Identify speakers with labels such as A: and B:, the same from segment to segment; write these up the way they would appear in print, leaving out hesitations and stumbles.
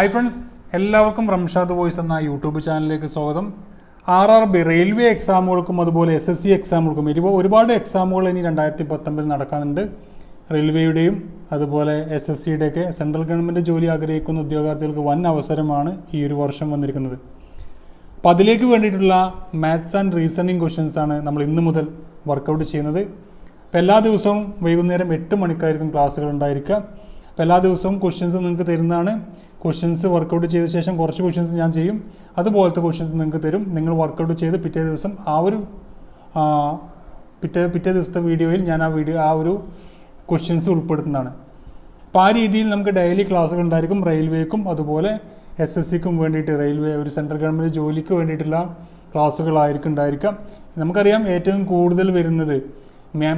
A: Hi friends, എല്ലാവർക്കും Ramshad voice എന്ന YouTube ചാനലിലേക്ക് സ്വാഗതം. RRB റെയിൽവേ എക്സാമുകൾക്കും അതുപോലെ SSC എക്സാമുകൾക്കും ഒരുപാട് എക്സാമുകൾ ഇനി 2019 നടക്കാനുണ്ട്. റെയിൽവേയുടെയും അതുപോലെ SSCയുടെയൊക്കെ സെൻട്രൽ ഗവൺമെൻറ് ജോലി ആഗ്രഹിക്കുന്ന ഉദ്യോഗാർത്ഥികൾക്ക് വൻ അവസരമാണ് ഈ ഒരു വർഷം വന്നിരിക്കുന്നത്. അപ്പോൾ അതിലേക്ക് വേണ്ടിയിട്ടുള്ള മാത്സ് ആൻഡ് റീസണിങ് ക്വസ്റ്റ്യൻസാണ് നമ്മൾ ഇന്ന് മുതൽ വർക്കൗട്ട് ചെയ്യുന്നത്. അപ്പോൾ എല്ലാ ദിവസവും വൈകുന്നേരം 8 മണിക്കായിരിക്കും ക്ലാസ്സുകൾ ഉണ്ടായിരിക്കുക. അപ്പോൾ എല്ലാ ദിവസവും ക്വസ്റ്റ്യൻസ് നിങ്ങൾക്ക് തരുന്നതാണ്. ക്വസ്റ്റ്യൻസ് വർക്കൗട്ട് ചെയ്ത ശേഷം കുറച്ച് ക്വസ്റ്റ്യൻസ് ഞാൻ ചെയ്യും, അതുപോലത്തെ ക്വസ്റ്റ്യൻസ് നിങ്ങൾക്ക് തരും. നിങ്ങൾ വർക്കൗട്ട് ചെയ്ത് പിറ്റേ ദിവസം പിറ്റേ ദിവസത്തെ വീഡിയോയിൽ ഞാൻ ആ ഒരു ക്വസ്റ്റ്യൻസ് ഉൾപ്പെടുത്തുന്നതാണ്. അപ്പോൾ ആ രീതിയിൽ നമുക്ക് ഡെയിലി ക്ലാസ്സുകൾ ഉണ്ടായിരിക്കും. റെയിൽവേക്കും അതുപോലെ SSCക്കും വേണ്ടിയിട്ട്, റെയിൽവേ ഒരു സെൻട്രൽ ഗവൺമെൻറ് ജോലിക്ക് വേണ്ടിയിട്ടുള്ള ക്ലാസ്സുകളായിരിക്കും ഉണ്ടായിരിക്കാം. നമുക്കറിയാം ഏറ്റവും കൂടുതൽ വരുന്നത്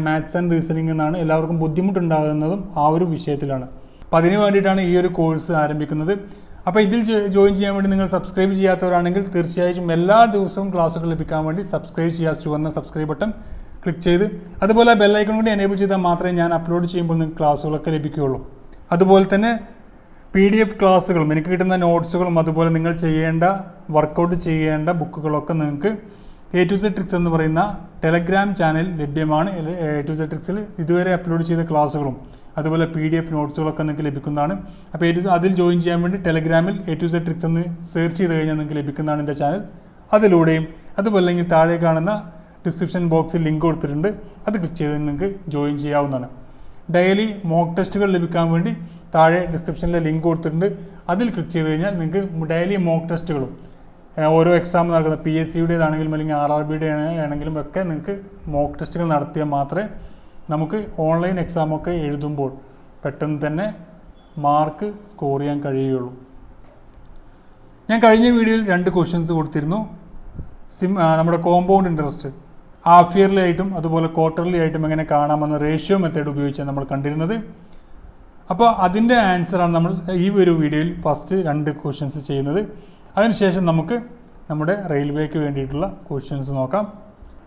A: മാത്സ് ആൻഡ് റീസണിങ് എന്നാണ്. എല്ലാവർക്കും ബുദ്ധിമുട്ടുണ്ടാകുന്നതും ആ ഒരു വിഷയത്തിലാണ്. അപ്പോൾ അതിന് വേണ്ടിയിട്ടാണ് ഈ ഒരു കോഴ്സ് ആരംഭിക്കുന്നത്. അപ്പോൾ ഇതിൽ ജോയിൻ ചെയ്യാൻ വേണ്ടി നിങ്ങൾ സബ്സ്ക്രൈബ് ചെയ്യാത്തവരാണെങ്കിൽ തീർച്ചയായും എല്ലാ ദിവസവും ക്ലാസ്സുകൾ ലഭിക്കാൻ വേണ്ടി സബ്സ്ക്രൈബ് ചെയ്യുക. ചുവന്ന സബ്സ്ക്രൈബ് ബട്ടൺ ക്ലിക്ക് ചെയ്ത് അതുപോലെ ബെല്ലൈക്കൺ കൂടി എനേബിൾ ചെയ്താൽ മാത്രമേ ഞാൻ അപ്ലോഡ് ചെയ്യുമ്പോൾ നിങ്ങൾക്ക് ക്ലാസ്സുകളൊക്കെ ലഭിക്കുകയുള്ളൂ. അതുപോലെ തന്നെ PDF ക്ലാസ്സുകളും എനിക്ക് കിട്ടുന്ന നോട്ട്സുകളും അതുപോലെ നിങ്ങൾ ചെയ്യേണ്ട വർക്കൗട്ട് ചെയ്യേണ്ട ബുക്കുകളൊക്കെ നിങ്ങൾക്ക് A to Z ട്രിക്സ് എന്ന് പറയുന്ന ടെലഗ്രാം ചാനൽ ലഭ്യമാണ്. A to Z ട്രിക്സിൽ ഇതുവരെ അപ്ലോഡ് ചെയ്ത ക്ലാസ്സുകളും അതുപോലെ PDF നോട്ട്സുകളൊക്കെ നിങ്ങൾക്ക് ലഭിക്കുന്നതാണ്. അപ്പോൾ അതിൽ ജോയിൻ ചെയ്യാൻ വേണ്ടി ടെലഗ്രാമിൽ A to Z ട്രിക്സ് എന്ന് സെർച്ച് ചെയ്ത് കഴിഞ്ഞാൽ നിങ്ങൾക്ക് ലഭിക്കുന്നതാണ് എൻ്റെ ചാനൽ. അതിലൂടെയും അതുപോലെ അല്ലെങ്കിൽ താഴെ കാണുന്ന ഡിസ്ക്രിപ്ഷൻ ബോക്സിൽ ലിങ്ക് കൊടുത്തിട്ടുണ്ട്, അത് ക്ലിക്ക് ചെയ്ത് നിങ്ങൾക്ക് ജോയിൻ ചെയ്യാവുന്നതാണ്. ഡെയിലി മോക്ക് ടെസ്റ്റുകൾ ലഭിക്കാൻ വേണ്ടി താഴെ ഡിസ്ക്രിപ്ഷനിലെ ലിങ്ക് കൊടുത്തിട്ടുണ്ട്, അതിൽ ക്ലിക്ക് ചെയ്ത് കഴിഞ്ഞാൽ നിങ്ങൾക്ക് ഡെയിലി മോക്ക് ടെസ്റ്റുകളും ഓരോ എക്സാം നടക്കുന്ന PSCയുടേതാണെങ്കിലും അല്ലെങ്കിൽ RRBയുടെ ആണെങ്കിലും ഒക്കെ നിങ്ങൾക്ക് മോക്ക് ടെസ്റ്റുകൾ നടത്തിയാൽ മാത്രമേ നമുക്ക് ഓൺലൈൻ എക്സാമൊക്കെ എഴുതുമ്പോൾ പെട്ടെന്ന് തന്നെ മാർക്ക് സ്കോർ ചെയ്യാൻ കഴിയുകയുള്ളൂ. ഞാൻ കഴിഞ്ഞ വീഡിയോയിൽ 2 ക്വസ്റ്റ്യൻസ് കൊടുത്തിരുന്നു. നമ്മുടെ കോമ്പൗണ്ട് ഇൻട്രസ്റ്റ് ഹാഫ് ഇയർലി ആയിട്ടും അതുപോലെ ക്വാർട്ടർലി ആയിട്ടും എങ്ങനെ കാണാമെന്ന റേഷ്യോ മെത്തേഡ് ഉപയോഗിച്ചാണ് നമ്മൾ കണ്ടിരുന്നത്. അപ്പോൾ അതിൻ്റെ ആൻസറാണ് നമ്മൾ ഈ ഒരു വീഡിയോയിൽ ഫസ്റ്റ് 2 ക്വസ്റ്റ്യൻസ് ചെയ്യുന്നത്. അതിനുശേഷം നമുക്ക് നമ്മുടെ റെയിൽവേക്ക് വേണ്ടിയിട്ടുള്ള ക്വസ്റ്റ്യൻസ് നോക്കാം.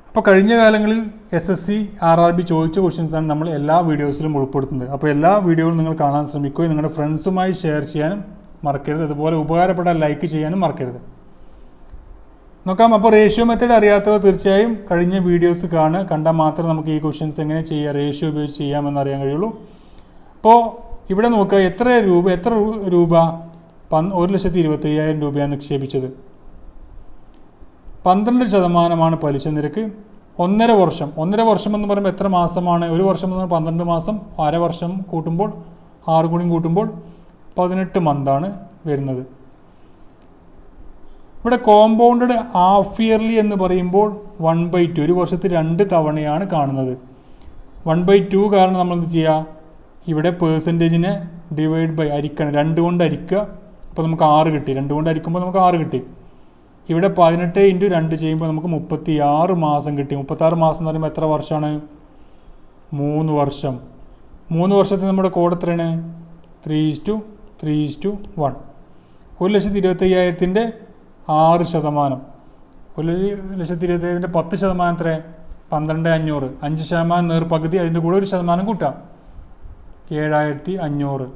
A: അപ്പോൾ കഴിഞ്ഞ കാലങ്ങളിൽ SSC RRB ചോദിച്ച ക്വസ്റ്റ്യൻസാണ് നമ്മൾ എല്ലാ വീഡിയോസിലും ഉൾപ്പെടുത്തുന്നത്. അപ്പോൾ എല്ലാ വീഡിയോകളും നിങ്ങൾ കാണാൻ ശ്രമിക്കുകയും നിങ്ങളുടെ ഫ്രണ്ട്സുമായി ഷെയർ ചെയ്യാനും മറക്കരുത്. അതുപോലെ ഉപകാരപ്പെടാൻ ലൈക്ക് ചെയ്യാനും മറക്കരുത്. നോക്കാം. അപ്പോൾ റേഷ്യോ മെത്തേഡ് അറിയാത്തവർ തീർച്ചയായും കഴിഞ്ഞ വീഡിയോസ് കണ്ടാൽ മാത്രമേ നമുക്ക് ഈ ക്വസ്റ്റ്യൻസ് എങ്ങനെ ചെയ്യുക, റേഷ്യോ ഉപയോഗിച്ച് ചെയ്യാമെന്ന് അറിയാൻ കഴിയുള്ളൂ. അപ്പോൾ ഇവിടെ നോക്കുക, എത്ര രൂപ 1,25,000 രൂപയാണ് നിക്ഷേപിച്ചത്. 12% പലിശ നിരക്ക്. 1.5 വർഷം എന്ന് പറയുമ്പോൾ എത്ര മാസമാണ്? ഒരു വർഷം എന്ന് പറഞ്ഞാൽ 12 മാസം, അര വർഷം കൂട്ടുമ്പോൾ 6 കൂടി കൂട്ടുമ്പോൾ 18 മന്താണ് വരുന്നത്. ഇവിടെ കോമ്പൗണ്ടഡ് ഹാഫ് ഇയർലി എന്ന് പറയുമ്പോൾ 1/2, ഒരു വർഷത്തിൽ 2 തവണയാണ് കാണുന്നത്. 1/2 കാരണം നമ്മൾ എന്ത് ചെയ്യുക, ഇവിടെ പേഴ്സൻറ്റേജിനെ ഡിവൈഡ് ബൈ അരിക്കണം, 2 കൊണ്ട് അരിക്കുക. അപ്പോൾ നമുക്ക് 6 കിട്ടി. 2 കൊണ്ട് അരിക്കുമ്പോൾ നമുക്ക് 6 കിട്ടി. ഇവിടെ 18 × 2 ചെയ്യുമ്പോൾ നമുക്ക് 36 മാസം കിട്ടി. 36 മാസം എന്ന് പറയുമ്പോൾ എത്ര വർഷമാണ്? 3 വർഷം. 3 വർഷത്തിൽ നമ്മുടെ കോഡ് എത്രയാണ്? 3:3:1. 1,25,000-ൻ്റെ 6%. 1,25,000-ൻ്റെ 10% എത്ര? 12,500. 5% നേർപകുതി, അതിൻ്റെ കൂടെ 1% കൂട്ടാം. 7,500.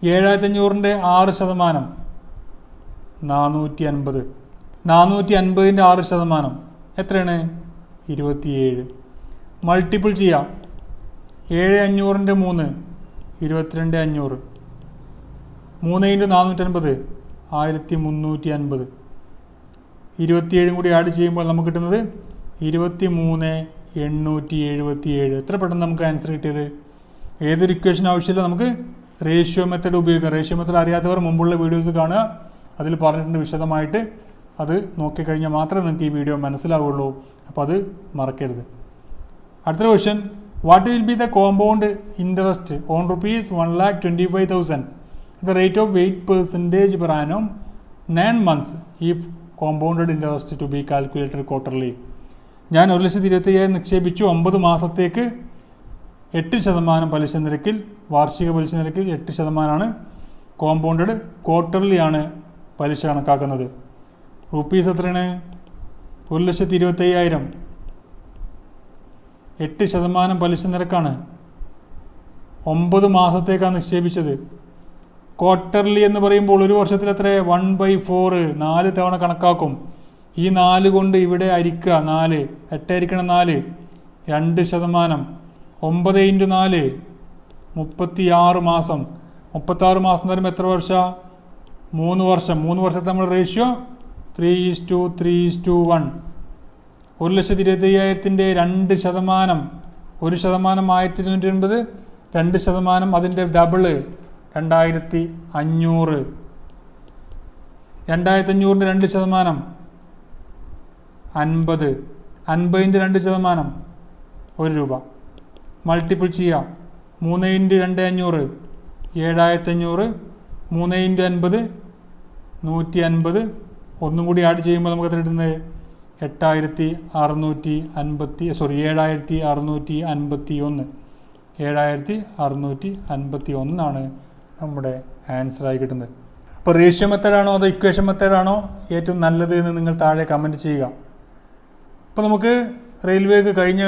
A: 7,500-ൻ്റെ 6% 450. 450-ൻ്റെ 6% എത്രയാണ്? 27. മൾട്ടിപ്പിൾ ചെയ്യാം. 7,500-ൻ്റെ 3 22,500. 3 × 450 1,350. 27 കൂടി ആഡ് ചെയ്യുമ്പോൾ നമുക്ക് കിട്ടുന്നത് 23,877. എത്ര പെട്ടെന്ന് നമുക്ക് ആൻസർ കിട്ടിയത്. ഏതൊരു ഇക്വേഷൻ ആവശ്യമില്ല, നമുക്ക് റേഷ്യോ മെത്തേഡ് ഉപയോഗിക്കാം. റേഷ്യോ മെത്തേഡ് അറിയാത്തവർ മുമ്പുള്ള വീഡിയോസ് കാണുക, അതിൽ പറഞ്ഞിട്ടുണ്ട് വിശദമായിട്ട്. അത് നോക്കിക്കഴിഞ്ഞാൽ മാത്രമേ നിങ്ങൾക്ക് ഈ വീഡിയോ മനസ്സിലാവുള്ളൂ. അപ്പോൾ അത് മറക്കരുത്. അടുത്ത question, what will be the compound interest on ₹1,25,000 the rate of 8% per annum 9 months if compounded interest to be calculated quarterly. ഞാൻ 1,25,000 നിക്ഷേപിച്ചു. 9 മാസത്തേക്ക് 8% പലിശ നിരക്കിൽ, വാർഷിക പലിശ നിരക്കിൽ 8%. കോമ്പൗണ്ടഡ് ക്വാർട്ടർലി ആണ് പലിശ കണക്കാക്കുന്നത്. റുപ്പീസ് എത്രയാണ്? 1,25,000. 8% പലിശ നിരക്കാണ്. 9 മാസത്തേക്കാണ് നിക്ഷേപിച്ചത്. ക്വാർട്ടർലി എന്ന് പറയുമ്പോൾ ഒരു വർഷത്തിൽ എത്ര 1/4 4 തവണ കണക്കാക്കും. ഈ 4 കൊണ്ട് ഇവിടെ ഹരിക്കുക 4 8 ഹരിക്കണം 4 2%. 9 × 4 36 മാസം. 36 മാസം എന്ന് പറയുമ്പോൾ എത്ര വർഷം? 3 വർഷം. 3 വർഷത്തെ നമ്മൾ റേഷ്യോ 3:3:1. 1,25,000-ൻ്റെ 2%. 1% 1280. 2% അതിൻ്റെ ഡബിള് 2500. 2500-ൻ്റെ 2% 50. 50-ൻ്റെ 2% 1 രൂപ. മൾട്ടിപ്പിൾ ചെയ്യാം. 3 × 2 500 7500. 3 × 50 150. ഒന്നും കൂടി ആഡ് ചെയ്യുമ്പോൾ നമുക്ക് എത്ര കിട്ടുന്നത്? 7651. 7651 നമ്മുടെ ആൻസറായി കിട്ടുന്നത്. അപ്പോൾ റേഷ്യോ മെത്തേഡാണോ അതോ ഇക്വേഷൻ മെത്തേഡാണോ ഏറ്റവും നല്ലത് എന്ന് നിങ്ങൾ താഴെ കമൻറ്റ് ചെയ്യുക. അപ്പോൾ നമുക്ക് റെയിൽവേക്ക് കഴിഞ്ഞ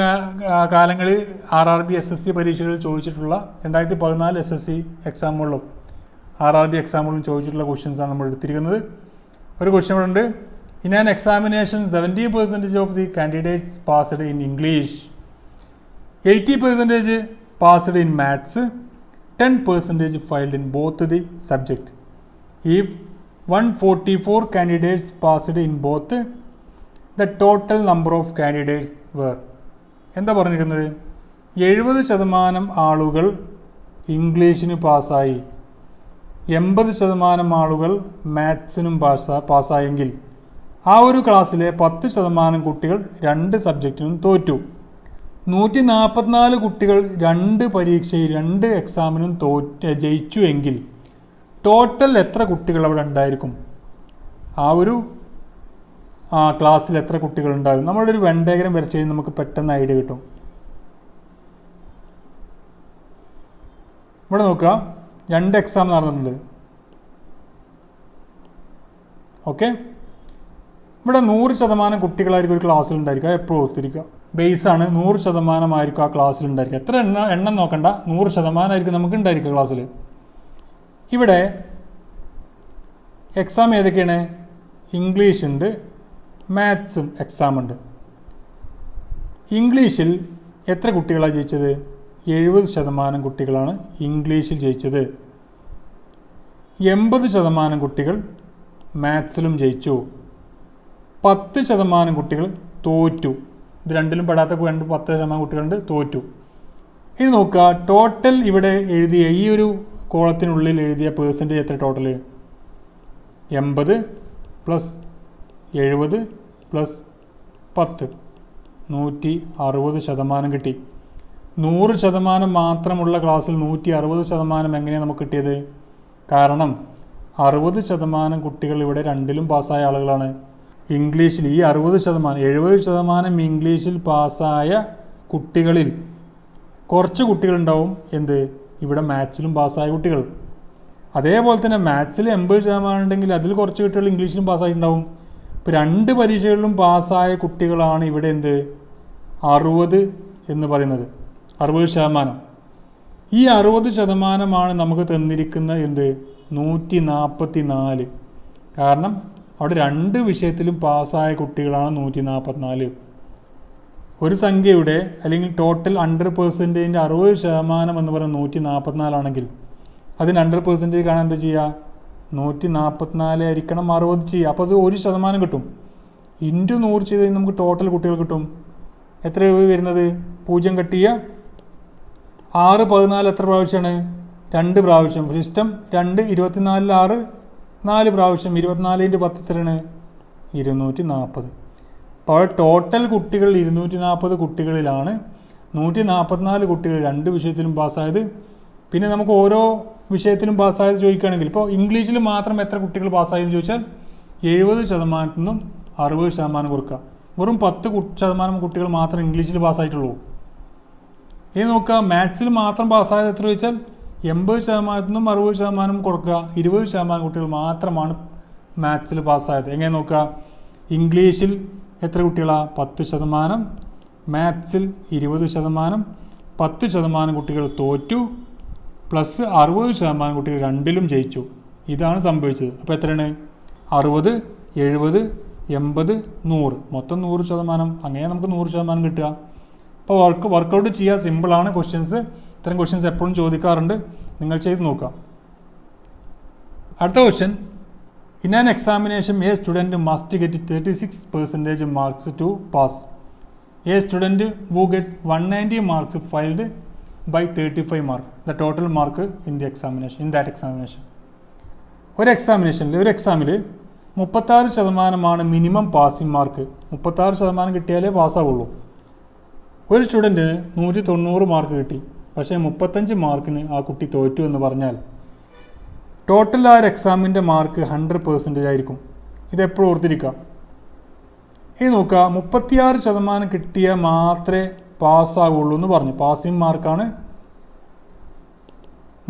A: കാലങ്ങളിൽ RRB SSC പരീക്ഷകളിൽ ചോദിച്ചിട്ടുള്ള 2014 SSC എക്സാമുകളിലും RRB എക്സാമുകളിലും ചോദിച്ചിട്ടുള്ള ക്വസ്റ്റ്യൻസാണ് നമ്മൾ എടുത്തിരിക്കുന്നത്. ഒരു ക്വസ്റ്റ്യൻ ഇവിടെ ഉണ്ട്. In an examination 70% of the candidates passed in English, 80% passed in maths, 10% failed in both the subject. If 144 candidates passed in both, the total number of candidates were. എന്താ പറഞ്ഞിരിക്കുന്നത്? 70% ആളുകൾ ഇംഗ്ലീഷിന് പാസ്സായി, 80% ആളുകൾ മാത്സിനും പാസ്സായെങ്കിൽ ആ ഒരു ക്ലാസ്സിലെ 10% കുട്ടികൾ 2 സബ്ജക്റ്റിനും തോറ്റു. 144 കുട്ടികൾ 2 പരീക്ഷയിൽ 2 എക്സാമിനും ജയിച്ചു എങ്കിൽ ടോട്ടൽ എത്ര കുട്ടികൾ അവിടെ ഉണ്ടായിരിക്കും? ആ ഒരു ക്ലാസ്സിൽ എത്ര കുട്ടികൾ ഉണ്ടാകും? നമ്മളൊരു വെൻ ഡയഗ്രം വരച്ച് കഴിഞ്ഞാൽ നമുക്ക് പെട്ടെന്ന് ഐഡിയ കിട്ടും. ഇവിടെ നോക്കുക, 2 എക്സാം നടന്നിട്ടുണ്ട്. ഓക്കെ, ഇവിടെ 100% കുട്ടികളായിരിക്കും ഒരു ക്ലാസ്സിൽ ഉണ്ടായിരിക്കുക. എപ്പോഴും ഒത്തിരിക്കുക ബേസാണ്. 100% ആയിരിക്കും ആ ക്ലാസ്സിൽ ഉണ്ടായിരിക്കുക. എത്ര എണ്ണം നോക്കണ്ട, 100% ആയിരിക്കും നമുക്ക് ഉണ്ടായിരിക്കുക ക്ലാസ്സിൽ. ഇവിടെ എക്സാം ഏതൊക്കെയാണ്? ഇംഗ്ലീഷ് ഉണ്ട്, മാത്സും എക്സാം ഉണ്ട്. ഇംഗ്ലീഷിൽ എത്ര കുട്ടികളാണ് ജയിച്ചത്? 70% കുട്ടികളാണ് ഇംഗ്ലീഷിൽ ജയിച്ചത്. 80% കുട്ടികൾ മാത്സിലും ജയിച്ചു. 10% കുട്ടികൾ തോറ്റു. ഇത് രണ്ടിലും പെടാത്ത 10% കുട്ടികളുണ്ട്, തോറ്റു. ഇനി നോക്കുക, ടോട്ടൽ ഇവിടെ എഴുതിയ ഈ ഒരു കോളത്തിനുള്ളിൽ എഴുതിയ പേഴ്സൻറ്റേജ് എത്ര? ടോട്ടൽ 80 + 70 + 10 160% കിട്ടി. 100% മാത്രമുള്ള ക്ലാസ്സിൽ 160% എങ്ങനെയാണ് നമുക്ക് കിട്ടിയത്? കാരണം 60% കുട്ടികൾ ഇവിടെ രണ്ടിലും പാസ്സായ ആളുകളാണ്. ഇംഗ്ലീഷിൽ ഈ 60%, 70% ഇംഗ്ലീഷിൽ പാസ്സായ കുട്ടികളിൽ കുറച്ച് കുട്ടികളുണ്ടാവും എന്ത്? ഇവിടെ മാത്സിലും പാസ്സായ കുട്ടികൾ. അതേപോലെ തന്നെ മാത്സിൽ 80% ഉണ്ടെങ്കിൽ അതിൽ കുറച്ച് കുട്ടികൾ ഇംഗ്ലീഷിലും പാസ്സായിട്ടുണ്ടാവും. ഇപ്പോൾ 2 പരീക്ഷകളിലും പാസ്സായ കുട്ടികളാണ് ഇവിടെ എന്ത്? 60 എന്ന് പറയുന്നത്. 60%. ഈ 60% നമുക്ക് തന്നിരിക്കുന്ന എന്ത്? 144. കാരണം അവിടെ 2 വിഷയത്തിലും പാസ്സായ കുട്ടികളാണ് 144. ഒരു സംഖ്യയുടെ അല്ലെങ്കിൽ ടോട്ടൽ 100%ൻ്റെ 60% എന്ന് പറയുന്നത് 144 ആണെങ്കിൽ അതിന് 100% കാണാൻ എന്താ ചെയ്യുക? 144 ആയിരിക്കണം 60 ചെയ്യുക. അപ്പോൾ അത് 1% കിട്ടും. ഇൻറ്റു 100 ചെയ്ത് കഴിഞ്ഞാൽ നമുക്ക് ടോട്ടൽ കുട്ടികൾ കിട്ടും. എത്ര വരുന്നത്? 0 കട്ട് ചെയ്യുക. 6 14 എത്ര പ്രാവശ്യമാണ്? 2 പ്രാവശ്യം. സിസ്റ്റം 2 24 6 4 പ്രാവശ്യം. 24 × 10 എത്രയാണ്? 240. അപ്പോൾ ടോട്ടൽ കുട്ടികൾ 240 കുട്ടികളിലാണ് 144 കുട്ടികൾ 2 വിഷയത്തിലും പാസ്സായത്. പിന്നെ നമുക്ക് ഓരോ വിഷയത്തിലും പാസ്സായത് ചോദിക്കുകയാണെങ്കിൽ ഇപ്പോൾ ഇംഗ്ലീഷിൽ മാത്രം എത്ര കുട്ടികൾ പാസ്സായെന്ന് ചോദിച്ചാൽ 70% നിന്നും 60% കൊടുക്കുക. വെറും 10% കുട്ടികൾ മാത്രം ഇംഗ്ലീഷിൽ പാസ്സായിട്ടുള്ളൂ. ഇനി നോക്കുക, മാത്സിൽ മാത്രം പാസ്സായത് എത്ര ചോദിച്ചാൽ 80% നിന്നും 60% കൊടുക്കുക. 20% കുട്ടികൾ മാത്രമാണ് മാത്സിൽ പാസ്സായത്. എങ്ങനെ നോക്കുക? ഇംഗ്ലീഷിൽ എത്ര കുട്ടികളാണ്? 10%, മാത്സിൽ 20%, 10% കുട്ടികൾ തോറ്റു, പ്ലസ് 60% കുട്ടികൾ രണ്ടിലും ജയിച്ചു. ഇതാണ് സംഭവിച്ചത്. അപ്പോൾ എത്രയാണ്? 60, 70, 80, 100, മൊത്തം 100%. അങ്ങനെ നമുക്ക് 100% കിട്ടുക. അപ്പോൾ വർക്കൗട്ട് ചെയ്യുക, സിമ്പിളാണ് ക്വസ്റ്റ്യൻസ്. ഇത്തരം ക്വസ്റ്റ്യൻസ് എപ്പോഴും ചോദിക്കാറുണ്ട്, നിങ്ങൾ ചെയ്ത് നോക്കാം. അടുത്ത question, in an examination a student must get 36% marks to pass. A student who gets 190 marks failed by 35 marks the total mark in that examination. ഒരു എക്സാമിൽ 36% മിനിമം പാസിംഗ് മാർക്ക്. 36% കിട്ടിയാലേ പാസ്സാവുള്ളൂ. ഒരു സ്റ്റുഡൻറ്റിന് 190 മാർക്ക് കിട്ടി, പക്ഷേ 35 മാർക്കിന് ആ കുട്ടി തോറ്റു എന്ന് പറഞ്ഞാൽ ടോട്ടൽ ആ ഒരു എക്സാമിൻ്റെ മാർക്ക് 100% ആയിരിക്കും. ഇതെപ്പോഴും ഓർത്തിരിക്കുക. ഇനി നോക്കുക, 36% കിട്ടിയാൽ മാത്രമേ പാസ്സാവുള്ളൂ എന്ന് പറഞ്ഞു. പാസിംഗ് മാർക്കാണ്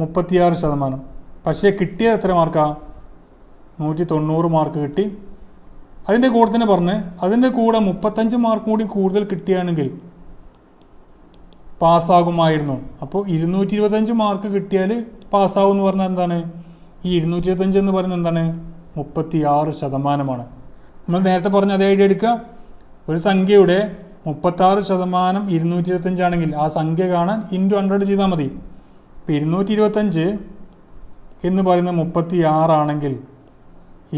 A: 36%. പക്ഷേ കിട്ടിയത് എത്ര മാർക്കാണ്? 190 മാർക്ക് കിട്ടി. അതിൻ്റെ കൂടെ തന്നെ പറഞ്ഞ് അതിൻ്റെ കൂടെ 35 മാർക്ക് കൂടി കൂടുതൽ കിട്ടുകയാണെങ്കിൽ പാസ്സാകുമായിരുന്നു. അപ്പോൾ 225 മാർക്ക് കിട്ടിയാൽ പാസ്സാവും എന്ന് പറഞ്ഞാൽ എന്താണ്? ഈ 225 എന്ന് പറയുന്നത് എന്താണ്? 36%. നമ്മൾ നേരത്തെ പറഞ്ഞ അതേ ഐഡിയ എടുക്കുക. ഒരു സംഖ്യയുടെ 36% 225 ആണെങ്കിൽ ആ സംഖ്യ കാണാൻ ഇൻറ്റു 100 ചെയ്താൽ മതി. ഇപ്പോൾ 225 എന്ന് പറയുന്നത് 36 ആണെങ്കിൽ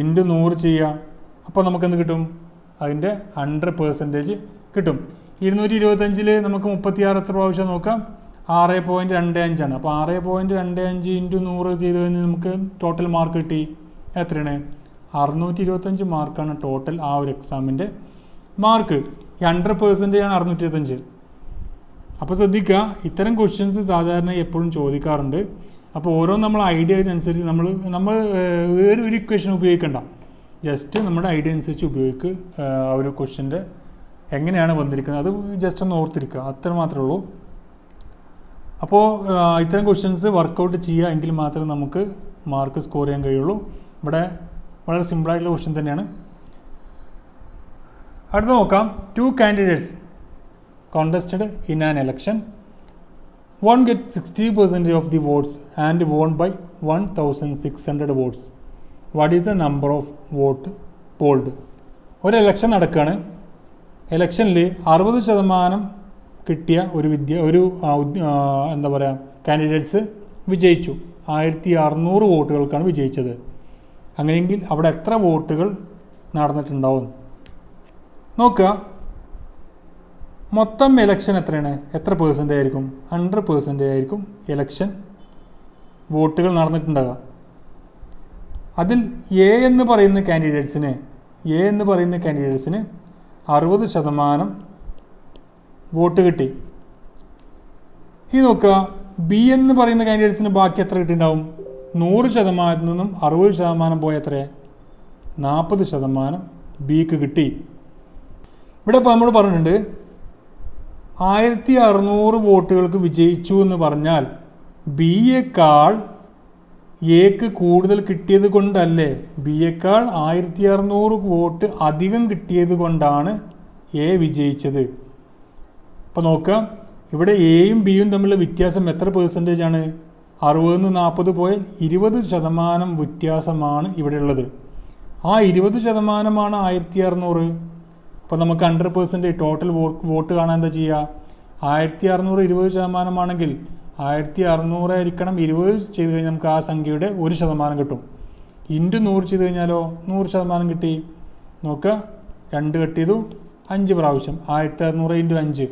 A: ഇൻറ്റു 100 ചെയ്യുക. അപ്പോൾ നമുക്കെന്ത് കിട്ടും? അതിൻ്റെ 100% കിട്ടും. 225 നമുക്ക് 36 എത്ര പ്രാവശ്യം നോക്കാം? 6.25 ആണ്. അപ്പോൾ 6.25 ഇൻറ്റു 100 ചെയ്ത് കഴിഞ്ഞാൽ നമുക്ക് ടോട്ടൽ മാർക്ക് കിട്ടി. എത്രയാണ്? 625 മാർക്കാണ് ടോട്ടൽ ആ ഒരു എക്സാമിൻ്റെ മാർക്ക്. 100% ആണ് 625. അപ്പോൾ ശ്രദ്ധിക്കുക, ഇത്തരം ക്വസ്റ്റ്യൻസ് സാധാരണ എപ്പോഴും ചോദിക്കാറുണ്ട്. അപ്പോൾ ഓരോ നമ്മൾ ഐഡിയ അനുസരിച്ച് നമ്മൾ ഒരു ഇക്വേഷൻ ഉപയോഗിക്കണ്ട, ജസ്റ്റ് നമ്മുടെ ഐഡിയ അനുസരിച്ച് ഉപയോഗിക്കുക. ആ ഒരു ക്വസ്റ്റ്യൻ്റെ എങ്ങനെയാണ് വന്നിരിക്കുന്നത് അത് ജസ്റ്റ് ഒന്ന് ഓർത്തിരിക്കുക, അത്ര മാത്രമേ ഉള്ളൂ. അപ്പോൾ ഇത്തരം ക്വസ്റ്റ്യൻസ് വർക്കൗട്ട് ചെയ്യുക, എങ്കിൽ മാത്രമേ നമുക്ക് മാർക്ക് സ്കോർ ചെയ്യാൻ കഴിയുള്ളൂ. ഇവിടെ വളരെ സിമ്പിളായിട്ടുള്ള ക്വസ്റ്റ്യൻ തന്നെയാണ്. അടുത്ത നോക്കാം. 2 candidates contested in an election. One get 60% of the votes and won by 1600 votes. What is the number of vote polled? ഒരു ഇലക്ഷൻ നടക്കുകയാണ്. ഇലക്ഷനിൽ 60% കിട്ടിയ എന്താ പറയുക കാൻഡിഡേറ്റ്സ് വിജയിച്ചു. 1600 വോട്ടുകൾക്കാണ് വിജയിച്ചത്. അങ്ങനെയെങ്കിൽ അവിടെ എത്ര വോട്ടുകൾ നടന്നിട്ടുണ്ടാവും നോക്കുക. മൊത്തം ഇലക്ഷൻ എത്രയാണ്? എത്ര % ആയിരിക്കും? 100% ആയിരിക്കും ഇലക്ഷൻ വോട്ടുകൾ നടന്നിട്ടുണ്ടാകുക. അതിൽ എ എന്ന് പറയുന്ന കാൻഡിഡേറ്റ്സിന് 60% വോട്ട് കിട്ടി. ഈ നോക്കുക, ബി എന്ന് പറയുന്ന കാൻഡിഡേറ്റ്സിന് ബാക്കി എത്ര കിട്ടിയിട്ടുണ്ടാവും? 100% നിന്നും 60% പോയ എത്ര? 40% ബിക്ക് കിട്ടി. ഇവിടെ ഇപ്പോൾ നമ്മൾ പറഞ്ഞിട്ടുണ്ട് 1600 വോട്ടുകൾക്ക് വിജയിച്ചു എന്ന് പറഞ്ഞാൽ ബിയേക്കാൾ എക്ക് കൂടുതൽ കിട്ടിയത് കൊണ്ടല്ലേ? ബിയേക്കാൾ 1600 വോട്ട് അധികം കിട്ടിയത് കൊണ്ടാണ് എ വിജയിച്ചത്. അപ്പോൾ നോക്കാം, ഇവിടെ എയും ബിയും തമ്മിലുള്ള വ്യത്യാസം എത്ര % ആണ്? 60 40 പോയാൽ 20% വ്യത്യാസമാണ് ഇവിടെ ഉള്ളത്. ആ 20% 1600. അപ്പോൾ നമുക്ക് 100% ടോട്ടൽ വോട്ട് കാണാൻ എന്താ ചെയ്യുക? 1600 20% ആണെങ്കിൽ 1600 ആയിരിക്കണം 20 ചെയ്ത് കഴിഞ്ഞാൽ നമുക്ക് ആ സംഖ്യയുടെ 1% കിട്ടും. ഇൻറ്റു 100 ചെയ്ത് കഴിഞ്ഞാലോ 100% കിട്ടി. നോക്കുക, 2 കട്ട് ചെയ്തു 5 പ്രാവശ്യം. 1600 ഇൻറ്റു 5,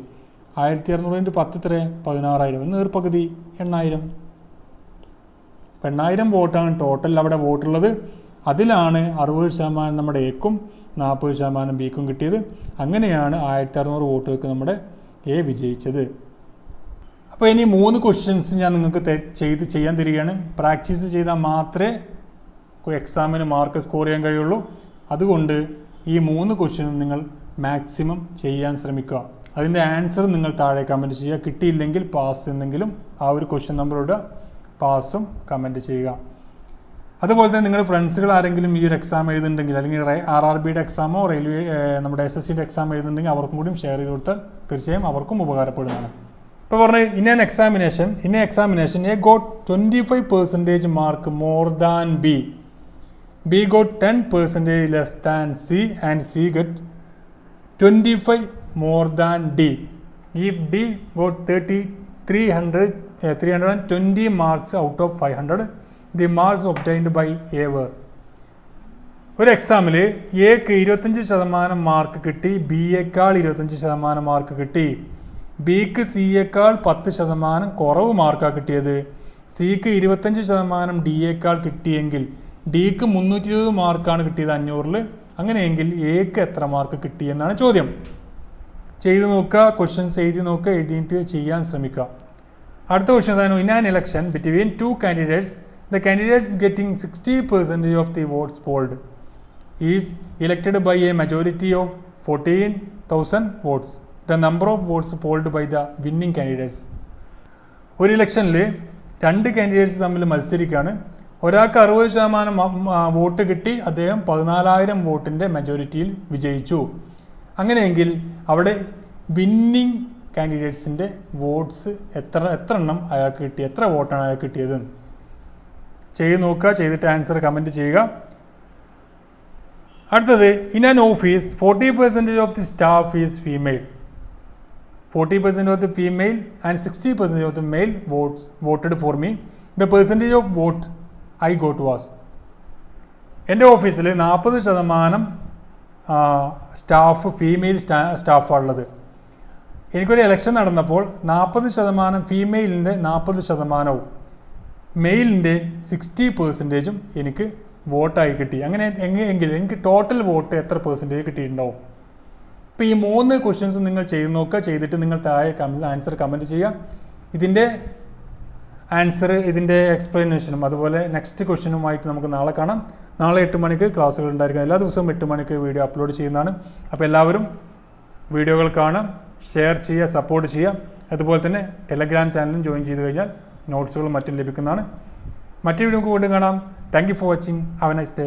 A: 1600 ഇൻറ്റു 10 എത്ര? 16000. നേർപകുതി 8000. 8000 വോട്ടാണ് ടോട്ടൽ അവിടെ വോട്ടുള്ളത്. അതിലാണ് 60% നമ്മുടെ എക്കും 40% ബിക്കും കിട്ടിയത്. അങ്ങനെയാണ് 1600 വോട്ടുകൾക്ക് നമ്മുടെ എ വിജയിച്ചത്. അപ്പോൾ ഇനി 3 ക്വസ്റ്റ്യൻസ് ഞാൻ നിങ്ങൾക്ക് ചെയ്യാൻ തരികയാണ്. പ്രാക്ടീസ് ചെയ്താൽ മാത്രമേ എക്സാമിന് മാർക്ക് സ്കോർ ചെയ്യാൻ കഴിയുള്ളൂ. അതുകൊണ്ട് ഈ 3 ക്വസ്റ്റ്യനും നിങ്ങൾ മാക്സിമം ചെയ്യാൻ ശ്രമിക്കുക. അതിൻ്റെ ആൻസർ നിങ്ങൾ താഴെ കമൻറ്റ് ചെയ്യുക. കിട്ടിയില്ലെങ്കിൽ പാസ് എന്നെങ്കിലും ആ ഒരു ക്വസ്റ്റ്യൻ നമ്പറോട് പാസും കമൻറ്റ് ചെയ്യുക. അതുപോലെ തന്നെ നിങ്ങളുടെ ഫ്രണ്ട്സുകൾ ആരെങ്കിലും ഈ ഒരു എക്സാം എഴുതുന്നുണ്ടെങ്കിൽ, അല്ലെങ്കിൽ RRBയുടെ എക്സാമോ നമ്മുടെ SSCയുടെ എക്സാം എഴുതുന്നുണ്ടെങ്കിൽ അവർക്കും കൂടിയും ഷെയർ ചെയ്ത് കൊടുത്താൽ തീർച്ചയായും അവർക്കും ഉപകാരപ്പെടുന്നതാണ്. ഇപ്പോൾ പറഞ്ഞ് in N examination A got 25% mark more than B got 10% less than C and C get 25 more than D. If D got 320 marks out of 500, the marks obtained by A were. ഒരു എക്സാമിൽ എക്ക് 25% mark കിട്ടി, ബിയേക്കാൾ 25% mark കിട്ടി, ബിക്ക് സിയേക്കാൾ 10% കുറവ് മാർക്കാണ് കിട്ടിയത്, സിക്ക് 25% ഡിയേക്കാൾ കിട്ടിയെങ്കിൽ ഡിക്ക് 320 മാർക്കാണ് കിട്ടിയത് 500-ൽ. അങ്ങനെയെങ്കിൽ എക്ക് എത്ര മാർക്ക് കിട്ടി എന്നാണ് ചോദ്യം. ചെയ്ത് നോക്കുക, ക്വസ്റ്റ്യൻസ് എഴുതി നോക്കുക, എഴുതിയിട്ട് ചെയ്യാൻ ശ്രമിക്കുക. അടുത്ത ക്വസ്റ്റ്യൻ എന്താണ്? In an election between 2 candidates, the candidates getting 60% of the votes polled is elected by a majority of 14,000 votes. The number of votes polled by the winning candidates. ഒരു ഇലക്ഷനിൽ 2 കാൻഡിഡേറ്റ്സ് തമ്മിൽ മത്സരിക്കുകയാണ്. ഒരാൾക്ക് 60% വോട്ട് കിട്ടി, അദ്ദേഹം 14,000 വോട്ടിൻ്റെ മെജോറിറ്റിയിൽ വിജയിച്ചു. അങ്ങനെയെങ്കിൽ അവിടെ വിന്നിങ് കാൻഡിഡേറ്റ്സിൻ്റെ വോട്ട്സ് എത്ര എണ്ണം അയാൾക്ക് കിട്ടി, എത്ര വോട്ടാണ് അയാൾക്ക് കിട്ടിയത് ചെയ്ത് നോക്കുക. ചെയ്തിട്ട് ആൻസർ കമൻറ്റ് ചെയ്യുക. അടുത്തത് in an office 40% of the staff is female. 40% of the female and 60% of the male voted for me. The percentage of vote I got was. എൻ്റെ ഓഫീസിൽ 40% സ്റ്റാഫ് ഫീമെയിൽ സ്റ്റാഫാണുള്ളത്. എനിക്കൊരു ഇലക്ഷൻ നടന്നപ്പോൾ 40% ഫീമെയിലിൻ്റെ 40%വും മെയിലിൻ്റെ 60% എനിക്ക് വോട്ടായി കിട്ടി. അങ്ങനെ എങ്കിൽ എനിക്ക് ടോട്ടൽ വോട്ട് എത്ര പെർസെൻറ്റേജ് കിട്ടിയിട്ടുണ്ടാവും? ഇപ്പോൾ ഈ 3 ക്വസ്റ്റ്യൻസും നിങ്ങൾ ചെയ്ത് നോക്കുക. ചെയ്തിട്ട് നിങ്ങൾ താഴെ ആൻസർ കമൻറ്റ് ചെയ്യുക. ഇതിൻ്റെ ആൻസർ, ഇതിൻ്റെ എക്സ്പ്ലനേഷനും അതുപോലെ നെക്സ്റ്റ് ക്വസ്റ്റ്യനുമായിട്ട് നമുക്ക് നാളെ കാണാം. നാളെ 8 മണിക്ക് ക്ലാസ്സുകൾ ഉണ്ടായിരിക്കും. എല്ലാ ദിവസവും 8 മണിക്ക് വീഡിയോ അപ്ലോഡ് ചെയ്യുന്നതാണ്. അപ്പോൾ എല്ലാവരും വീഡിയോകൾ കാണുക, ഷെയർ ചെയ്യുക, സപ്പോർട്ട് ചെയ്യുക. അതുപോലെ തന്നെ ടെലഗ്രാം ചാനലും ജോയിൻ ചെയ്ത് കഴിഞ്ഞാൽ നോട്ട്സുകളും മറ്റും ലഭിക്കുന്നതാണ്. മറ്റു വീഡിയോ വീണ്ടും കാണാം. Thank you for watching. Have A nice day.